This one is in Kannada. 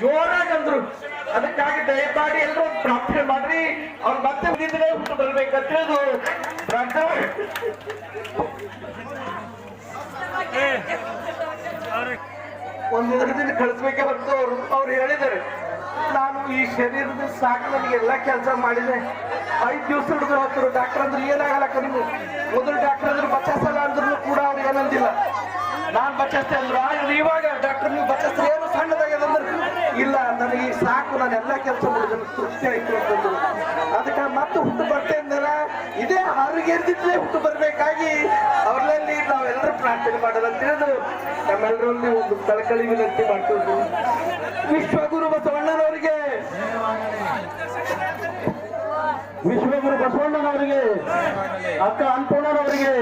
ಜೋರಾಗಿ ಅಂದ್ರು. ಅದಕ್ಕಾಗಿ ದಯಮಾಡಿ ಎಲ್ಲರೂ ಪ್ರಾರ್ಥನೆ ಮಾಡ್ರಿ. ಅವ್ರು ಮತ್ತೆ ಹುಟ್ಟಿದ್ರೆ ಹುಟ್ಟು ಬರ್ಬೇಕಂತ ಒಂದೆರಡು ದಿನ ಕಳಿಸ್ಬೇಕೆ ಹೊರತು ಅವ್ರು ಹೇಳಿದ್ದಾರೆ, ನಾನು ಈ ಶರೀರದ ಸಾಕು ನನಗೆ ಎಲ್ಲ ಕೆಲಸ ಮಾಡಿದೆ. 5 ದಿವಸ ಹಿಡಿದು ಹೋಗ್ತಾರೆ. ಡಾಕ್ಟರ್ ಅಂದ್ರೆ ಏನಾಗಲ್ಲ ನೀವು ಮೊದಲು ಡಾಕ್ಟರ್ ಅಂದ್ರೆ ಬಚಾಸಲ್ಲ ಅಂದ್ರೂ ಕೂಡ ಅವ್ರು ಏನಂದಿಲ್ಲ. ನಾನ್ ಬಚಾಸ್ತೆ ಅಂದ್ರು. ಇವಾಗ ಡಾಕ್ಟರ್ ನೀವು ಬಚಾಸ್ತೆ ಏನು ಸಣ್ಣದಾಗ್ಯದಂದ್ರೆ ಇಲ್ಲ, ನನಗೆ ಸಾಕು, ನಾನು ಎಲ್ಲ ಕೆಲಸ ಮಾಡಿದ ತೃಪ್ತಿ ಆಯ್ತು ಅಂತಂದ್ರು. ಅದಕ್ಕೆ ಮತ್ತೆ ಹುಟ್ಟು ಬರ್ತೇನೆ ಇದೇ ಹಾರಿಗೆದ್ದಿದ್ರೆ ಹುಟ್ಟು ಬರ್ಬೇಕಾಗಿ ಅವ್ರಲ್ಲಿ ನಾವೆಲ್ಲರೂ ಪ್ರಾರ್ಥನೆ ಮಾಡಲ್ಲ ಅಂತ ಹೇಳಿದ್ರು. ನಮ್ಮೆಲ್ಲರಲ್ಲಿ ಒಂದು ಕಳಕಳಿ ವಿನಂತಿ ಮಾಡ್ತಿದ್ರು. ವಿಶ್ವಗುರು ಬಸವಣ್ಣನವರಿಗೆ, ವಿಶ್ವಗುರು ಬಸವಣ್ಣನವರಿಗೆ, ಅಕ್ಕ ಅನ್ನಪೂರ್ಣನವರಿಗೆ